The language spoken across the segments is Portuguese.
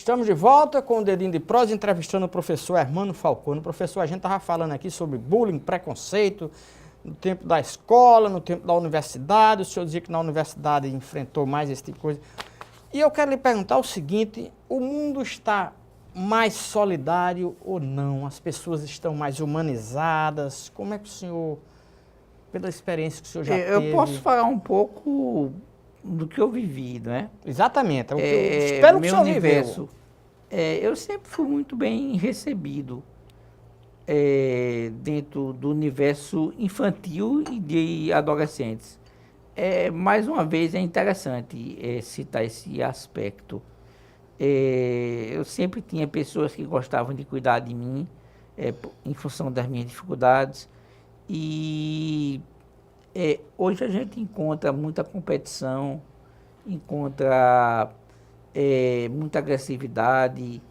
Estamos de volta com o Dedinho de Prosa, entrevistando o professor Hermano Falcone. Professor, a gente estava falando aqui sobre bullying, preconceito, no tempo da escola, no tempo da universidade. O senhor dizia que na universidade enfrentou mais esse tipo de coisa. E eu quero lhe perguntar o seguinte, o mundo está mais solidário ou não? As pessoas estão mais humanizadas? Como é que o senhor, pela experiência que o senhor já teve... Eu posso falar um pouco do que eu vivi, né? Exatamente, espero que o senhor universo. Eu sempre fui muito bem recebido dentro do universo infantil e de adolescentes. Mais uma vez, é interessante citar esse aspecto. Eu sempre tinha pessoas que gostavam de cuidar de mim, em função das minhas dificuldades. E hoje a gente encontra muita competição, encontra muita agressividade.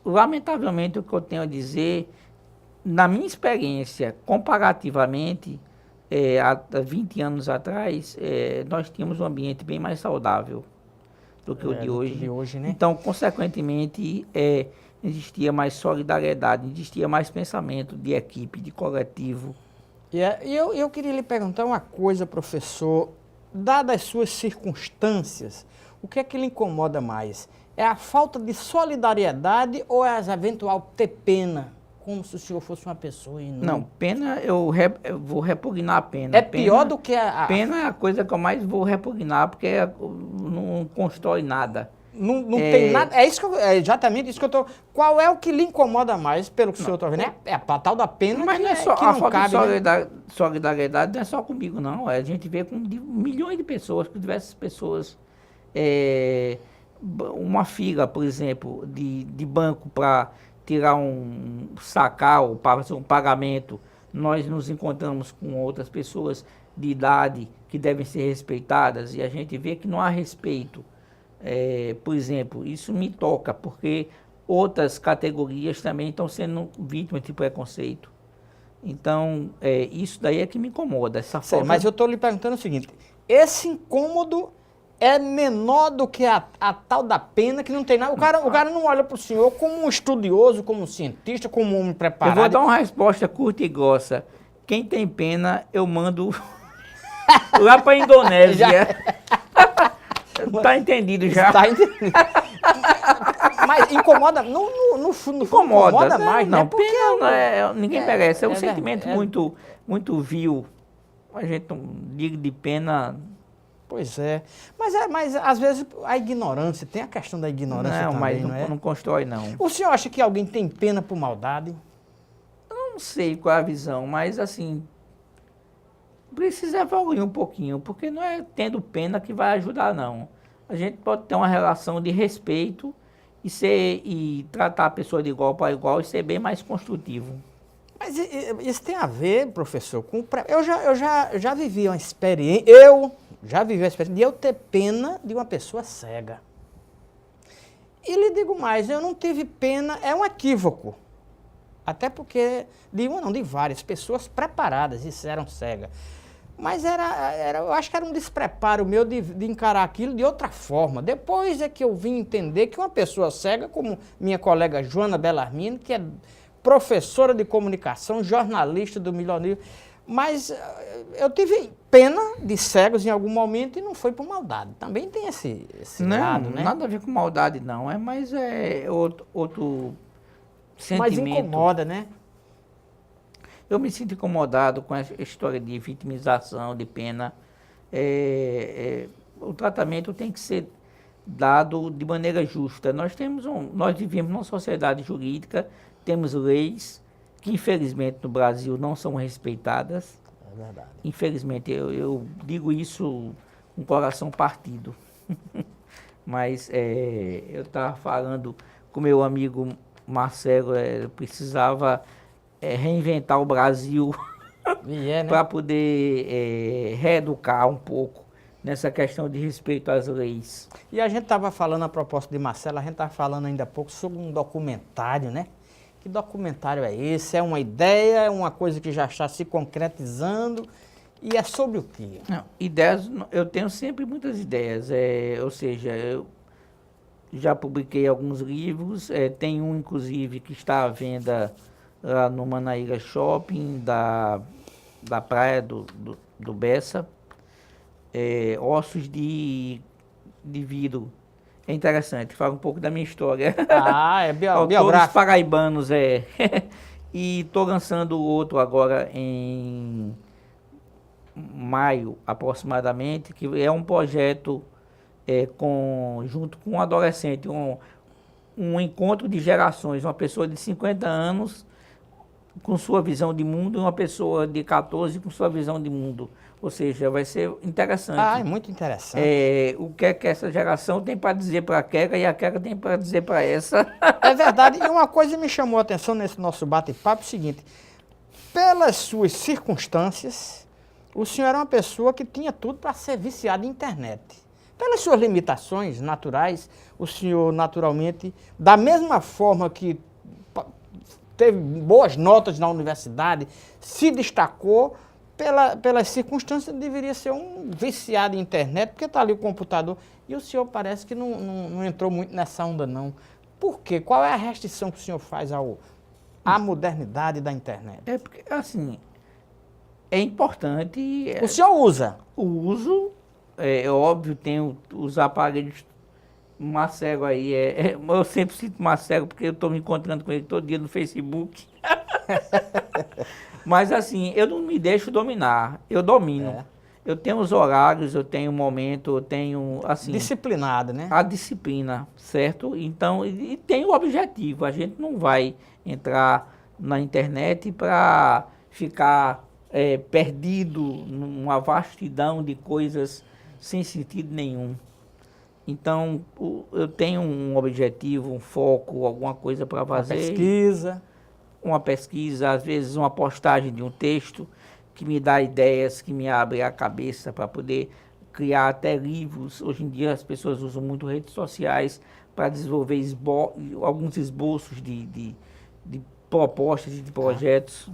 Lamentavelmente, o que eu tenho a dizer, na minha experiência, comparativamente, há 20 anos atrás, nós tínhamos um ambiente bem mais saudável do que o de hoje. Né? Então, consequentemente, existia mais solidariedade, existia mais pensamento de equipe, de coletivo. E eu queria lhe perguntar uma coisa, professor. Dadas as suas circunstâncias, o que é que lhe incomoda mais? É a falta de solidariedade ou é a eventual ter pena? Como se o senhor fosse uma pessoa e não... Não, pena, eu vou repugnar a pena. É pior do que a... Pena é a coisa que eu mais vou repugnar, porque não constrói nada. Não tem nada... É exatamente isso que eu estou... Qual é o que lhe incomoda mais, pelo que o senhor está vendo? É a tal da pena. Mas que não é só que a não falta cabe, de solidariedade, não é só comigo, não. A gente vê com milhões de pessoas, com diversas pessoas. Uma fila, por exemplo, de banco para tirar sacar ou para fazer um pagamento, nós nos encontramos com outras pessoas de idade que devem ser respeitadas e a gente vê que não há respeito. Por exemplo, isso me toca, porque outras categorias também estão sendo vítimas de preconceito. Então, isso daí é que me incomoda. Mas eu estou lhe perguntando o seguinte, esse incômodo é menor do que a tal da pena, que não tem nada. O cara não olha para o senhor como um estudioso, como um cientista, como um homem preparado. Eu vou dar uma resposta curta e grossa. Quem tem pena, eu mando lá para a Indonésia. Tá entendido já. Tá entendido. Mas incomoda, não incomoda mais, não, né? Porque pena ninguém merece. É um sentimento muito vil. A gente não diga de pena. Pois é. Mas às vezes a ignorância, tem a questão da ignorância também, mas não constrói, não. O senhor acha que alguém tem pena por maldade? Eu não sei qual é a visão, mas assim, precisa evoluir um pouquinho, porque não é tendo pena que vai ajudar, não. A gente pode ter uma relação de respeito e tratar a pessoa de igual para igual e ser bem mais construtivo. Mas isso tem a ver, professor, com... Eu já vivi uma experiência... de eu ter pena de uma pessoa cega. E lhe digo mais, eu não tive pena, é um equívoco. Até porque, de várias pessoas preparadas e eram cegas. Mas eu acho que era um despreparo meu de encarar aquilo de outra forma. Depois é que eu vim entender que uma pessoa cega, como minha colega Joana Bellarmino, que é professora de comunicação, jornalista do Milionário, mas eu tive pena de cegos em algum momento e não foi por maldade. Também tem esse lado, né? Nada a ver com maldade, não. Mas é outro sentimento. Mas incomoda, né? Eu me sinto incomodado com a história de vitimização, de pena. O tratamento tem que ser dado de maneira justa. Nós vivemos numa sociedade jurídica, temos leis que infelizmente no Brasil não são respeitadas. É verdade. Infelizmente, eu digo isso com o coração partido. Mas eu estava falando com meu amigo Marcelo, eu precisava reinventar o Brasil né? para poder reeducar um pouco nessa questão de respeito às leis. E a gente estava falando, a propósito de Marcelo, a gente estava falando ainda há pouco sobre um documentário, né? Que documentário é esse? É uma ideia, é uma coisa que já está se concretizando e é sobre o quê? Não, ideias, eu tenho sempre muitas ideias, ou seja, já publiquei alguns livros, tem um, inclusive, que está à venda lá no Manaíra Shopping, da praia do Bessa, Ossos de Vidro. É interessante, fala um pouco da minha história. Ah, é Autores biográfico. paraibanos, E estou lançando outro agora em maio, aproximadamente, que é um projeto junto com um adolescente, um encontro de gerações, uma pessoa de 50 anos com sua visão de mundo e uma pessoa de 14 com sua visão de mundo. Ou seja, vai ser interessante. Ah, é muito interessante. O que é que essa geração tem para dizer para a Queca e a Queca tem para dizer para essa. É verdade. E uma coisa me chamou a atenção nesse nosso bate-papo é o seguinte: pelas suas circunstâncias, o senhor era uma pessoa que tinha tudo para ser viciado em internet. Pelas suas limitações naturais, o senhor naturalmente, da mesma forma que teve boas notas na universidade, se destacou, pelas circunstâncias, deveria ser um viciado em internet, porque está ali o computador. E o senhor parece que não entrou muito nessa onda, não. Por quê? Qual é a restrição que o senhor faz à modernidade da internet? É porque, assim, é importante... O senhor usa? O uso, é óbvio, tem os aparelhos Marcelo aí, eu sempre cito Marcelo porque eu estou me encontrando com ele todo dia no Facebook. Mas assim, eu não me deixo dominar, eu domino. Eu tenho os horários, eu tenho o momento, eu tenho, assim... Disciplinado, né? A disciplina, certo? Então, e tem o objetivo, a gente não vai entrar na internet para ficar perdido numa vastidão de coisas sem sentido nenhum. Então, eu tenho um objetivo, um foco, alguma coisa para fazer. Uma pesquisa, às vezes uma postagem de um texto que me dá ideias, que me abre a cabeça para poder criar até livros. Hoje em dia as pessoas usam muito redes sociais para desenvolver alguns esboços de propostas e de projetos.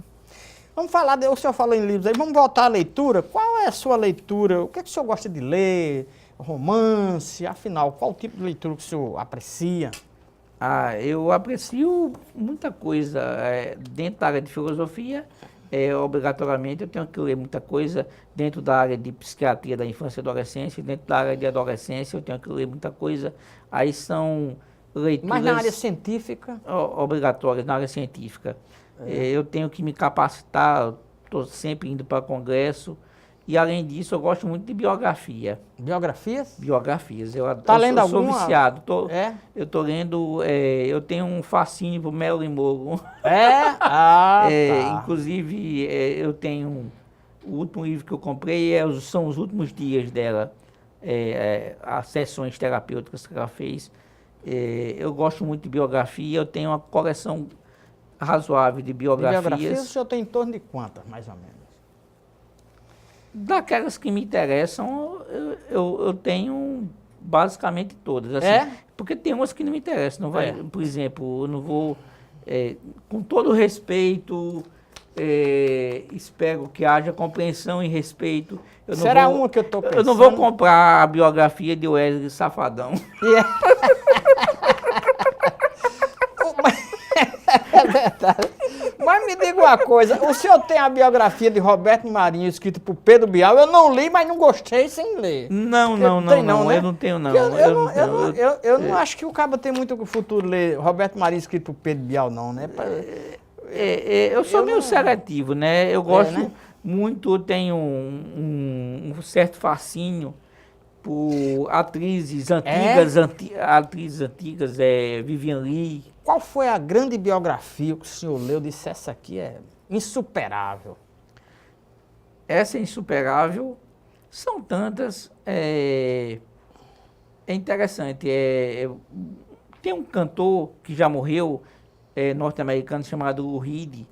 Vamos falar, o senhor falou em livros aí, vamos voltar à leitura. Qual é a sua leitura? O que é que o senhor gosta de ler? Romance, afinal, qual tipo de leitura que o senhor aprecia? Eu aprecio muita coisa. Dentro da área de filosofia, obrigatoriamente eu tenho que ler muita coisa. Dentro da área de psiquiatria da infância e adolescência, dentro da área de adolescência, eu tenho que ler muita coisa. Aí são leituras... Mas na área científica? Obrigatórias, na área científica. Eu tenho que me capacitar, estou sempre indo para congresso. E, além disso, eu gosto muito de biografia. Biografias? Biografias. Eu sou viciado. Eu estou lendo... eu tenho um fascínio por Marilyn Monroe. Tá. Inclusive, eu tenho... O último livro que eu comprei são os últimos dias dela. As sessões terapêuticas que ela fez. Eu gosto muito de biografia. Eu tenho uma coleção razoável de biografias. Biografias o senhor tem em torno de quantas, mais ou menos? Daquelas que me interessam, eu tenho basicamente todas. Assim, porque tem umas que não me interessam. Não vai, por exemplo, eu não vou, com todo respeito, espero que haja compreensão e respeito. Será uma que eu estou pensando? Eu não vou comprar a biografia de Wesley Safadão. É verdade. Mas me diga uma coisa, o senhor tem a biografia de Roberto Marinho escrita por Pedro Bial? Eu não li, mas não gostei sem ler. Não, né? Eu não tenho não. Eu não acho que o cabo tem muito futuro ler Roberto Marinho escrito por Pedro Bial, não, né? Eu sou meio seletivo, né? Eu gosto muito, eu tenho um certo fascínio por atrizes antigas, Vivian Leigh. Qual foi a grande biografia que o senhor leu e disse, essa aqui é insuperável? Essa é insuperável, são tantas, é interessante. Tem um cantor que já morreu, norte-americano, chamado Lou Reed,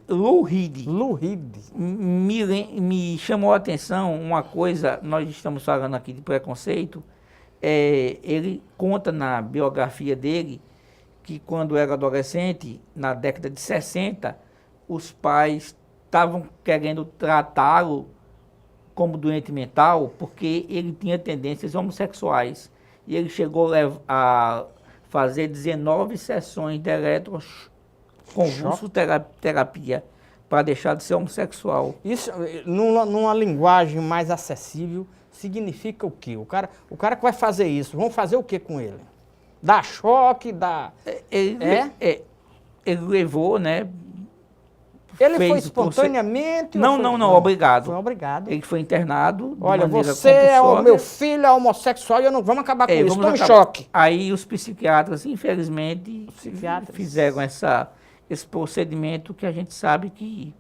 Lou Reed. Me chamou a atenção uma coisa, nós estamos falando aqui de preconceito. Ele conta na biografia dele que quando era adolescente, na década de 60, os pais estavam querendo tratá-lo como doente mental porque ele tinha tendências homossexuais. e ele chegou a fazer 19 sessões de eletroconvulsoterapia para deixar de ser homossexual. Isso, numa linguagem mais acessível, significa o quê? O cara que vai fazer isso, vão fazer o quê com ele? Dá choque, dá... Ele levou, né? Ele foi espontaneamente? Não, obrigado. Foi obrigado. Ele foi internado. Olha, você é o meu filho, é homossexual, e eu não vamos acabar com isso. Tome choque. Aí os psiquiatras, infelizmente, fizeram esse procedimento que a gente sabe que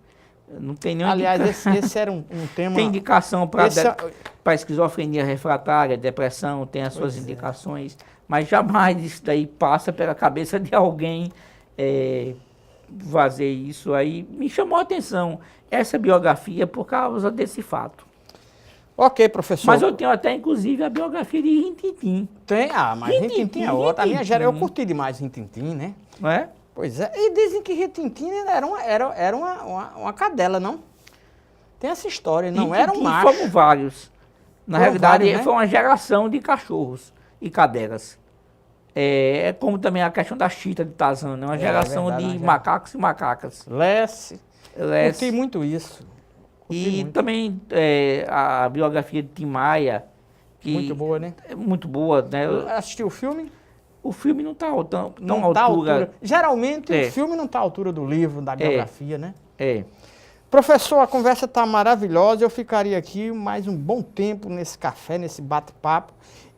não tem nenhuma Aliás, esse era um tema... Tem indicação para esquizofrenia refratária, depressão, tem as suas indicações, mas jamais isso daí passa pela cabeça de alguém fazer isso. Aí me chamou a atenção essa biografia por causa desse fato. Ok, professor. Mas eu tenho até, inclusive, a biografia de Rin-Tin-Tin. Tem? Mas Rin-Tin-Tin é outra. A minha geração, eu curti demais Rin-Tin-Tin, né? Não é? Pois é. E dizem que Rin-Tin-Tin era uma cadela, não? Tem essa história, não era um macho. Foram vários. Na realidade, vários, né? Foi uma geração de cachorros e cadelas. É como também a questão da chita de Tarzan, né? Uma geração de macacos e macacas. Lessie. Curti muito isso. Também a biografia de Tim Maia. Muito boa, né? É muito boa, né? Assistiu o filme? O filme não está tão à altura. Geralmente o filme não está à altura do livro, da biografia, né? Professor, a conversa está maravilhosa. Eu ficaria aqui mais um bom tempo nesse café, nesse bate-papo.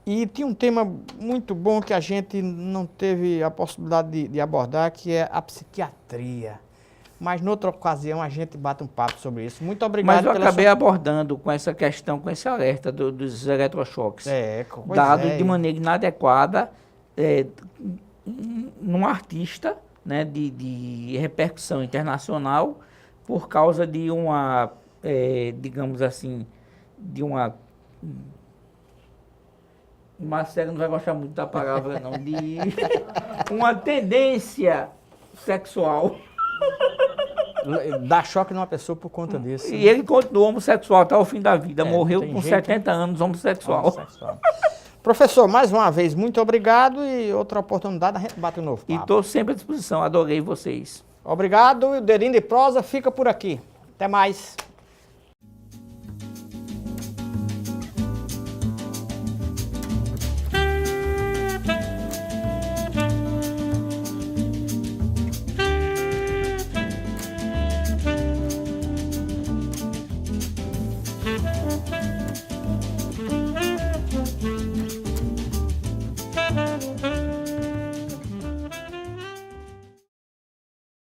E tinha um tema muito bom que a gente não teve a possibilidade de abordar, que é a psiquiatria. Mas, noutra ocasião, a gente bate um papo sobre isso. Muito obrigado. Mas eu acabei abordando com essa questão, com esse alerta dos eletrochoques. Dado de maneira inadequada num artista, né, de repercussão internacional, por causa de uma, digamos assim, de uma... Marcelo não vai gostar muito da palavra, não. De uma tendência sexual. Dá choque numa pessoa por conta disso. E ele continuou homossexual até o fim da vida. Morreu com 70 anos homossexual. Professor, mais uma vez, muito obrigado. E outra oportunidade, a gente bate um novo papo. E estou sempre à disposição. Adorei vocês. Obrigado. E o Dedinho de Prosa fica por aqui. Até mais.